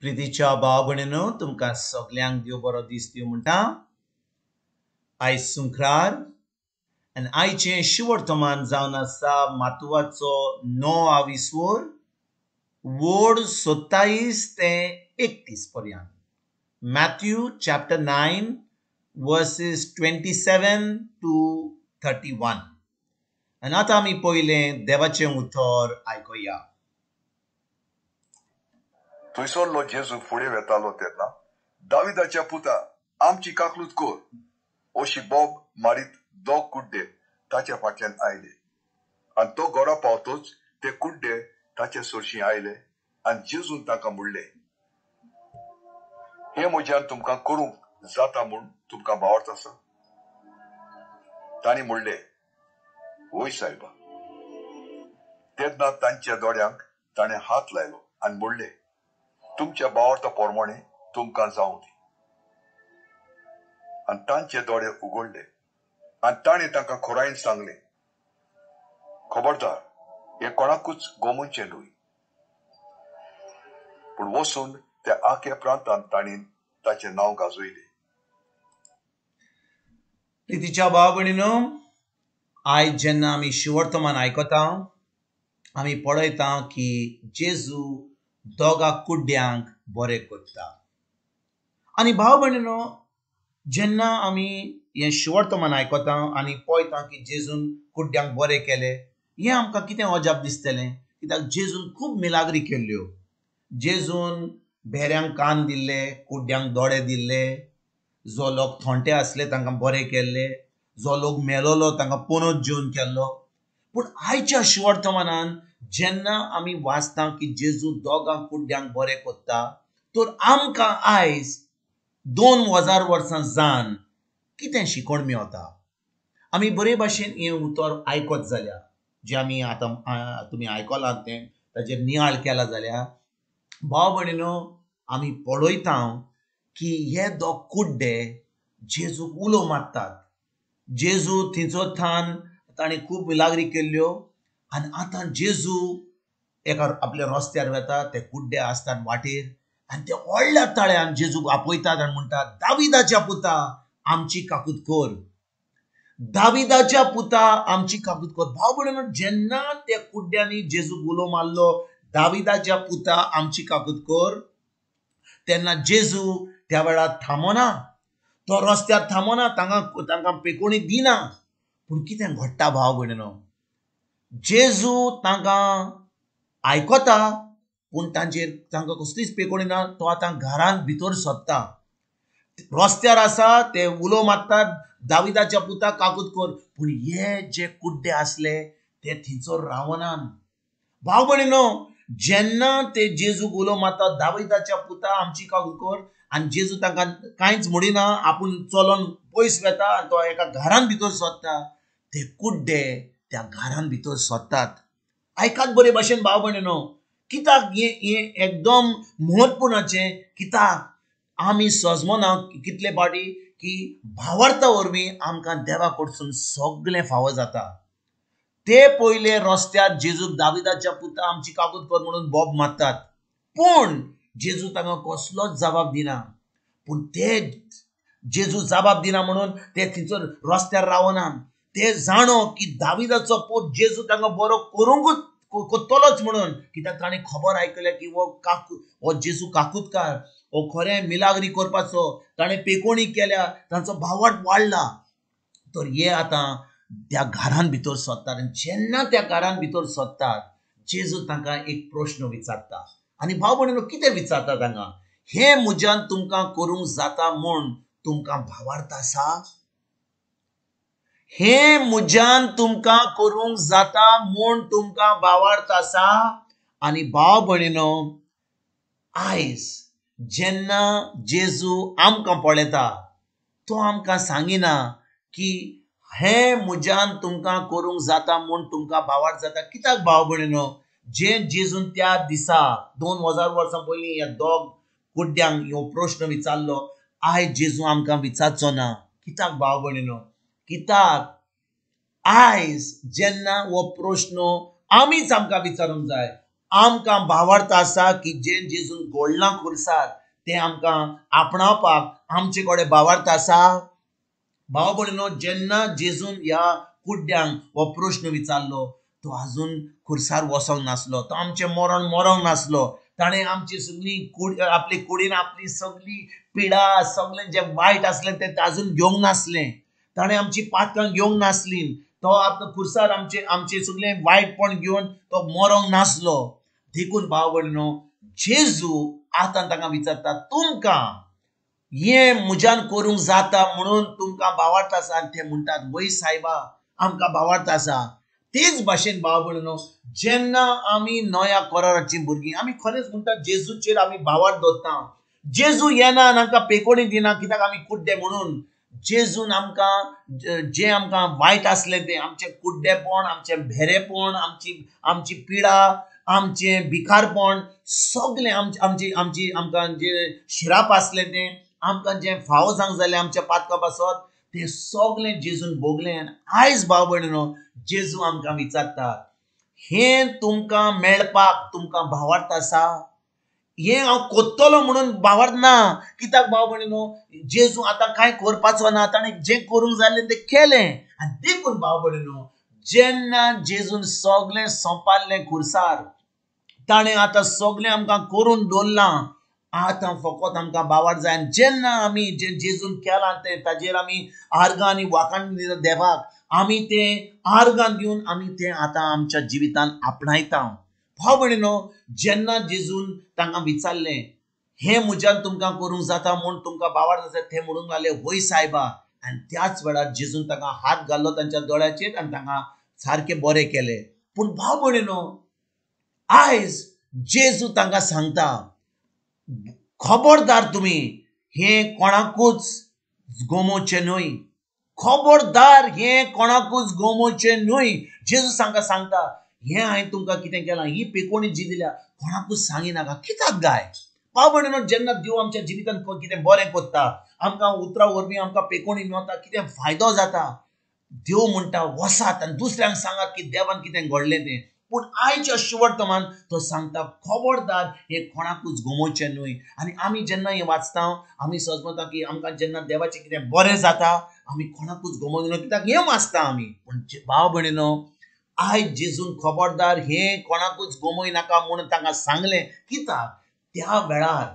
प्रितीच्या भाव भयणीनो तुमकां सगल्यांक देव बरो दीस दिवं म्हणटा. आयज सुंक्रार आनी आयचें शिवर्तमान जावन आसा मातुवाचो 9 वोड 27 ते 31 पर्यंत. Matthew chapter 9 versus 27 to 31. आनी आतां आमी पयलें देवाचें उतर आयकुया. थंयसरलो जेजू फुडें वेतालो तेन्ना दाविदाच्या पुता आमची काकलूत कोर अशी बोब मारीत दोग कुड्डे ताच्या फाटल्यान आयले. आनी तो घरा पावतोच ते कुड्डे ताचे सोरशी आयले आनी जेजून तांकां म्हणले, हे म्हज्यान तुमकां करूंक जाता म्हूण तुमकां भावार्थ आसा? तांणी म्हणले, वय सायबा. तेन्ना तांच्या दोळ्यांक ताणें हात लायलो आनी म्हणले, तुमच्या भावार्था पोरमोणे तुमकां जावं दी. आनी तांचे दोळे उगडले आनी ताणें तांकां खोरायन सांगलें, खबरदार, हें कोणाकूच गोमूनचें न्हय. पूण वचून त्या आख्या प्रांतांत ताणीन ताचें नांव गाजयलें. प्रितीच्या भाव भयणीनो, आयज जेन्ना आमी शिवर्तमान आयकता आमी पळयता की जेजू दोगा कुड्ड्यांक बरें करता. आनी भाव भयणीनो, जेन्ना आमी हें शिवर्तमान आयकता आनी पळयता की जेजून कुड्ड्यांक बरें केलें, हें आमकां कितें अजाप दिसतलें, कित्याक जेजून खूब मिलाग्री केल्ल्यो. जेजून भेऱ्यांक कान दिल्ले, कुड्ड्यांक दोळे दिल्ले, जो लोक थोंटे आसले तांकां बरें केल्ले, जो लोक मेलोलो तांकां पुनरुज्जीवन केल्लो. पूण आयच्या शिवर्तमानान जेन्ना आमी वाचता की जेजू दोगां कुड्ड्यांक बरें करता, तर आमकां आयज 2000 वर्सां जावन कितें शिकोण मेवता. आमी बरे भाशेन हें उतर आयकत जाल्यार, जें आमी आतां तुमी आयकलां तें ताजेर नियाळ केला जाल्यार, भाव भयणीनो, आमी पळयता की हे दोग कुड्डे जेजूक उलो मारतात. जेजू थिंचो थान ताणें खूब मिलाग्री केल्ल्यो आनी आतां जेजू एका आपल्या रस्त्यार वेता, ते कुड्डे आसतात वाटेर आनी ते व्हडल्या ताळ्यान जेजूक आपयतात आनी म्हणटात, दाविदाच्या पुता आमची काकूत कोर. दाविदाच्या पुता आमची काकूत कोर. भाव भयणीनो, जेन्ना त्या कुड्ड्यांनी जेजूक उलो मारलो, दाविदाच्या पुता आमची काकूत कोर, तेन्ना जेजू त्या वेळार थांबना, तो रस्त्यार थांबना, तांकां पेकोणी दिना. पूण कितें घडटा भाव भयणीनो, जेजू तांकां आयकता पूण तांकां कसलीच पेकोणी ना. तो आतां घरांत भितर सोदता. रस्त्यार आसा, ते उलो मारतात, दाविदाच्या पुता काकूत कोर, पूण हे जे कुड्डे आसले ते थिंचो रावनान. भाव भयणीनो, जेन्ना ते जेजूक उलो मारतात, दाविदाच्या पुता आमची काकूत कोर, आनी जेजू तांकां कांयच म्हणिना, आपूण चलोन पयस वेता आनी तो एका घरान भितर सोदता, ते कुड्डे त्या घरान भितर सोदतात. आयकात बरे भाशेन भाव भयणीनो, कित्याक हें एकदम म्हत्वपूर्णाचें, कित्याक आमी सजमना कितले पाटी की भावार्था वरवीं आमकां देवा कडसून सगळें फावो जाता. ते पयले रस्त्यार जेजूक दाविदाच्या पुता आमची काकूत कोर म्हणून बोब मारतात, पूण जेजू तांकां कसलोच जबाब दिना. पूण ते जेजू जबाब दिना म्हणून ते थंयसर रस्त्यार रावना. ते जाणो की दाविदाचो पूत जेजू तांकां बरो करूंकूच कोत्तलोच म्हणून, कित्याक ताणें खबर आयकल्या की हो जेजू काकूतकार, हो खरें मिलाग्री करपाचो, ताणें पेकोणी केल्या, तांचो भावार्थ वाडला. तर हे आतां त्या घरान भितर सोदतात आनी जेन्ना त्या घरान भितर सोदतात, जेजू तांकां एक प्रश्न विचारता. आनी भाव भयणीनो, कितें विचारता तांकां? हे म्हज्यान तुमकां करूंक जाता म्हूण तुमकां भावार्थ आसा? हे म्हज्यान तुमकां करूंक जाता म्हूण तुमकां भावार्थ आसा? आनी भाव भयणीनो, आयज जेन्ना जेजू आमकां पळयता, तो आमकां सांगिना की हे म्हज्यान तुमकां करूंक जाता म्हूण तुमकां भावार्थ जाता. कित्याक भाव भयणीनो, जे जेजून त्या दिसा 2000 वर्सां पयलीं ह्या दोग कुड्ड्यांक ह्यो प्रश्न विचारलो, आयज जेजू आमकां विचारचो ना. कित्याक भाव भयणीनो, कित्याक आयज जेन्ना हो प्रश्न आमीच आमकां विचारूंक जाय, आमकां भावार्थ आसा की जे जेजून घोडलां खुर्सार ते आमकां आपणावपाक आमचे कडेन भावार्थ आसा. भाव भयणीनो, जेन्ना जेजून ह्या कुड्ड्यांक हो प्रश्न विचारलो, तो आजून खुर्सार वसोंक नासलो. तो आमचें मरण मरोंक नासलो. ताणें आमची सगळी आपली कुडीन आपली सगळी पिडा, सगळें जें वायट आसलें तें आजून घेवंक नासलें. ताणें आमची पातकां घेवंक नासलीं. तो आतां खुर्सार आमचें सगळें वायटपण घेवन तो मरोंक नासलो. देखून भाव भयणीनो, जेजू आतां तांकां विचारता, तुमकां हें म्हज्यान करूंक जाता म्हणून तुमकां भावार्थ आसा? आनी ते म्हणटात, वय सायबा, आमकां भावार्थ आसा. तेच भाशेन भाव भयणीनो, जेन्ना आमी नव्या कराराची भुरगीं, आमी खरेंच म्हणटात जेजूचेर आमी भावार्थ दवरता. जेजू येना आनी आमकां पेकोडी दिना कित्याक आमी कुड्डे म्हणून. जेजून आमकां जें आमकां वायट आसलें तें, आमचें कुड्डेपण, आमचें भेरेपण, आमची पिडा, आमचें भिकारपण, सगळें आमकां जें शिराप आसलें तें, आमकां जें फावो जावंक जालें आमच्या पातका पासत, तें सगळें जेजून भोगलें. आनी आयज भाव भयणीनो, जेजू आमकां विचारता, हें तुमकां मेळपाक तुमकां भावार्थ आसा? हें हांव कोत्तलो म्हणून भावार्थ ना. कित्याक भाव भयणीनो, जेजू आतां कांय करपाचो ना. ताणें जें करूंक जाय तें केलें. आनी देखून भाव भयणीनो, जेन्ना जेजून सगळें सोंपारलें खुर्सार, ताणें आतां सगळें आमकां करून दवरलां. आतां फकत आमकां भावार्थ जाय. आनी जेन्ना आमी जें जेजून केलां तें, ताजेर आमी आर्गां आनी वाखाण दिता देवाक, आमी तें आर्गां दिवन आमी तें आतां आमच्या जिवितांत आपणायता. भाव भयणीनो, जेन्ना जेजून तांकां विचारलें, हें म्हज्यान तुमकां करूंक जाता म्हूण तुमकां भावार्थ आसा, ते म्हणूंक लागले, वय सायबा. आनी त्याच वेळार जेजून तांकां हात घालो तांच्या दोळ्याचेर आनी तांकां सारकें बरें केलें. पूण भाव भयणीनो, आयज जेजू तांकां सांगता, खबरदार तुमी हें कोणाकूच गोमोवचें न्हय. खबरदार हें कोणाकूच गोमोवचें न्हय. जेजू सांगता, हें हांवें तुमकां कितें केलां, ही पेकोवणी जी दिल्या, कोणाकूच सांगी नाका. कित्याक गाय? भाव भयणीनो, जेन्ना देव आमच्या जिवितांत कितें बरें करता, आमकां उतरां वरवीं आमकां पेकोवणी मेळटा, कितें फायदो जाता, देव म्हणटा, वसात आनी दुसऱ्यांक सांगात की देवान कितें घडलें तें. पूण आयच्या शिवर्तमान तो सांगता, खबरदार हें कोणाकूच गोमोवचें न्हय. आनी आमी जेन्ना हें वाचता, आमी समजता की आमकां जेन्ना देवाचें कितें बरें जाता, आमी कोणाकूच गोमोवंक न्हय, कित्याक हें वाचता आमी. पूण भाव भयणीनो, आयज जेजून खबरदार हें कोणाकूच गोमोय नाका म्हणून तांकां सांगलें. कित्याक? त्या वेळार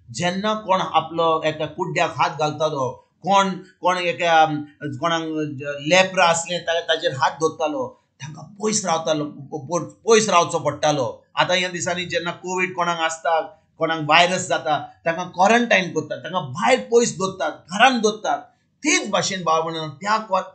जेन्ना कोण आपलो एका कुड्ड्याक हात घालतालो, कोण एका कोणाक लेप्रा आसलें ताचेर हात दवरतालो, तांकां पयस रावचो पडटालो. आतां ह्या दिसांनी जेन्ना कोवीड कोणाक आसता, कोणाक वायरस जाता, तांकां क्वॉरंटायन करतात, तांकां भायर पयस दवरतात, घरान दवरतात. तेच भाशेन भाव भयणीनो,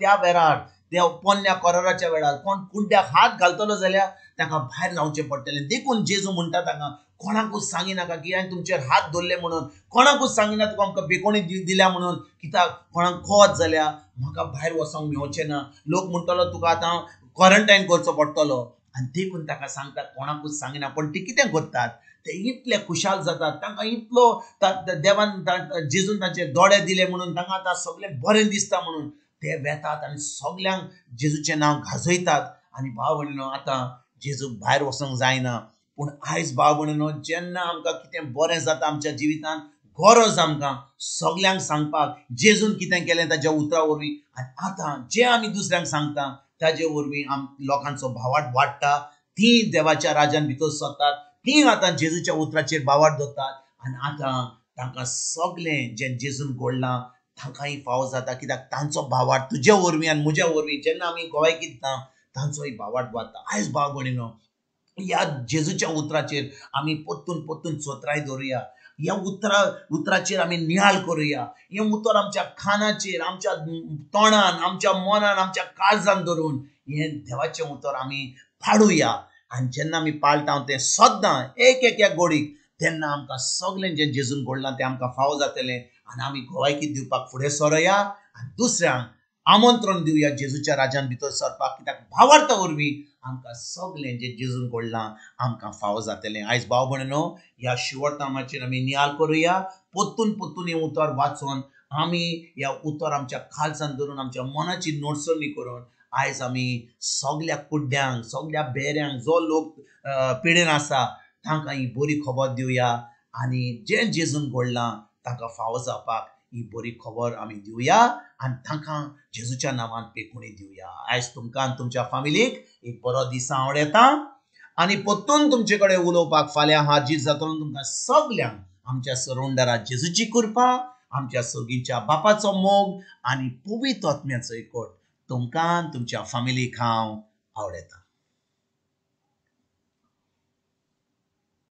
त्या वेळार, त्या पोन्न्या कराराच्या वेळार कोण कुड्ड्याक हात घालतलो जाल्यार तांकां भायर रावचें पडटलें. देखून जेजू म्हणटा तांकां, कोणाकूच सांगी नाका की हांवें तुमचेर हात दवरले म्हणून. कोणाकूच सांगिना तुका आमकां बेकोणी दिल्या म्हणून. कित्याक? कोणाक खोत जाल्यार म्हाका भायर वचोंक मेळचें ना. लोक म्हणटलो तुका आतां क्वॉरंटायन करचो पडटलो. आनी देखून ताका सांगतात, कोणाकूच सांगिना. पण ते कितें करतात? ते इतले खुशाल जातात, तांकां इतलो देवान जेजून तांचे दोळे दिले म्हणून, तांकां आतां सगळें बरें दिसता म्हणून ते वेतात आनी सगल्यांक जेजूचें नांव गाजयतात. आनी भाव भयणीनो, आतां जेजूक भायर वचोंक जायना. पूण आयज भाव भयणीनो, जेन्ना आमकां कितें बरें जाता आमच्या जिवितांत, गरज आमकां सगल्यांक सांगपाक जेजून कितें केलें ताच्या उतरा वरवीं. आनी आतां जें आमी दुसऱ्यांक सांगता ताजे वरवीं लोकांचो भावार्थ वाडटा. तीं देवाच्या राज्यान भितर सरतात. तीं आतां जेजूच्या उतराचेर भावार्थ दवरतात. आनी आतां तांकां सगलें जें जेजून घडलां तांकांय फावो जाता. कित्याक तांचो भावार्थ तुजे वरवीं आनी म्हज्या वरवीं जेन्ना आमी गोवायकी दिता, तांचोय भावार्थ वाडटा. आयज भाव भयणीनो, ह्या जेजूच्या उतराचेर आमी परतून चोत्राय दवरुया. ह्या उतराचेर आमी नियाळ करुया. हें उतर आमच्या कानाचेर, आमच्या तोंडान, आमच्या मनान, आमच्या काळजान धरून हें देवाचें उतर आमी पाडुया. आनी जेन्ना आमी पाळटा तें सद्दां एक गोडीक, तेन्ना आमकां सगलें जें जेजून घडलां तें आमकां फावो जातलें. आनी आमी गोवायकी दिवपाक फुडें सरोया आनी दुसऱ्यांक आमंत्रण दिवया जेजूच्या राज्यान भितर सरपाक. कित्याक भावार्था वरवीं आमकां सगलें जें जेजून घडलां आमकां फावो जातलें. आयज भाव भयणीनो, ह्या शिवर्तामाचेर आमी नियाळ करुया. परतून हें उतर वाचून आमी ह्या उतर आमच्या काळजान धरून, आमच्या मनाची नोटसणी करून आयज आमी सगळ्या कुड्ड्यांक सगळ्या बेऱ्यांक जो लोक पिडेन आसा तांकां ही बरी खबर दिवया आनी जे जेजून घडलां तांकां फावो जावपाक ही बरी खबर आमी दिवया आनी तांकां जेजूच्या नांवान पेखुणी दिवया. आयज तुमकां आनी तुमच्या फॅमिलीक एक बरो दीस हांव येता आनी परतून तुमचे कडेन उलोवपाक फाल्यां हाजीर जातलो. तुमकां सगल्यांक आमच्या सरोंडारात जेजूची कृपा, आमच्या सगळींच्या बापाचो मोग आनी पवित्र आत्म्याचो एकट तुमकां तुमच्या फॅमिलीक हांव आवडटा.